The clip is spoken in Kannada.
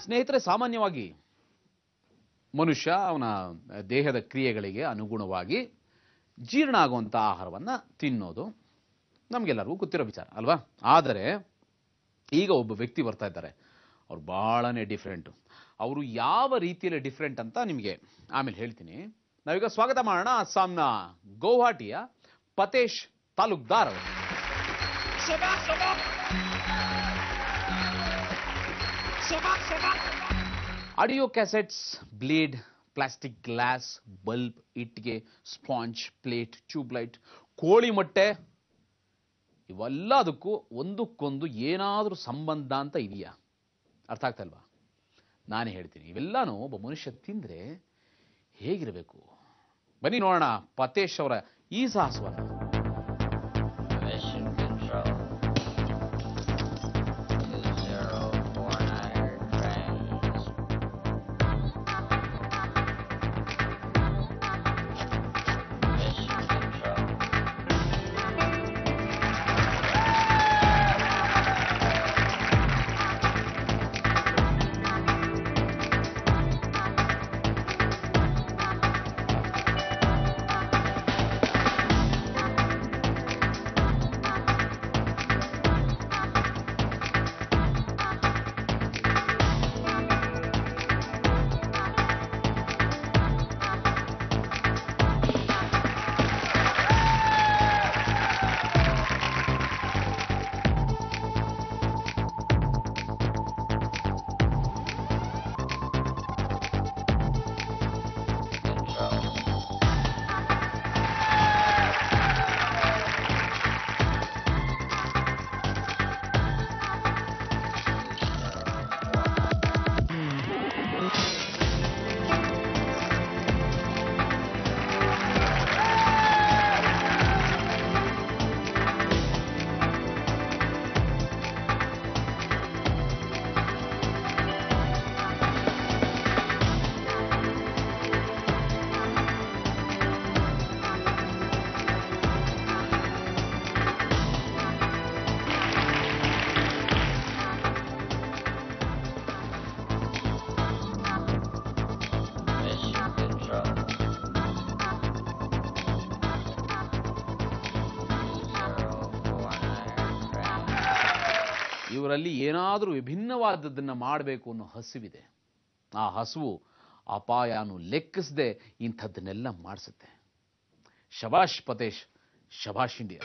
ಸ್ನೇಹಿತರೆ, ಸಾಮಾನ್ಯವಾಗಿ ಮನುಷ್ಯ ಅವನ ದೇಹದ ಕ್ರಿಯೆಗಳಿಗೆ ಅನುಗುಣವಾಗಿ ಜೀರ್ಣ ಆಗುವಂಥ ಆಹಾರವನ್ನು ತಿನ್ನೋದು ನಮಗೆಲ್ಲರಿಗೂ ಗೊತ್ತಿರೋ ವಿಚಾರ ಅಲ್ವಾ? ಆದರೆ ಈಗ ಒಬ್ಬ ವ್ಯಕ್ತಿ ಬರ್ತಾ ಇದ್ದಾರೆ, ಅವ್ರು ಭಾಳನೇ ಡಿಫ್ರೆಂಟು. ಅವರು ಯಾವ ರೀತಿಯಲ್ಲಿ ಡಿಫ್ರೆಂಟ್ ಅಂತ ನಿಮಗೆ ಆಮೇಲೆ ಹೇಳ್ತೀನಿ. ನಾವೀಗ ಸ್ವಾಗತ ಮಾಡೋಣ ಅಸ್ಸಾಂನ ಗೌಹಾಟಿಯ ಪತೇಶ್ ತಾಲೂಕ್ದಾರ್ ಅವರು. Audio cassettes, blade, plastic glass, bulb, ಇಟ್ಟಿಗೆ, ಸ್ಪಾಂಜ್, ಪ್ಲೇಟ್, ಟ್ಯೂಬ್ಲೈಟ್, ಕೋಳಿ ಮೊಟ್ಟೆ, ಇವೆಲ್ಲದಕ್ಕೂ ಒಂದಕ್ಕೊಂದು ಏನಾದರೂ ಸಂಬಂಧ ಅಂತ ಇದೆಯಾ? ಅರ್ಥ ಆಗ್ತಾ ಇಲ್ವಾ? ನಾನೇ ಹೇಳ್ತೀನಿ. ಇವೆಲ್ಲನೂ ಒಬ್ಬ ಮನುಷ್ಯ ತಿಂದರೆ ಹೇಗಿರಬೇಕು? ಬನ್ನಿ ನೋಡೋಣ ಪತೇಶ್ ಅವರ ಈ ಸಾಹಸವನ್ನು. ಇವರಲ್ಲಿ ಏನಾದರೂ ವಿಭಿನ್ನವಾದದ್ದನ್ನು ಮಾಡಬೇಕು ಅನ್ನೋ ಹಸಿವಿದೆ. ಆ ಹಸುವು ಅಪಾಯನು ಲೆಕ್ಕಿಸದೆ ಇಂಥದ್ದನ್ನೆಲ್ಲ ಮಾಡಿಸುತ್ತೆ. ಶಬಾಷ್ ಪತೇಶ್, ಶಬಾಷ್ ಇಂಡಿಯಾ.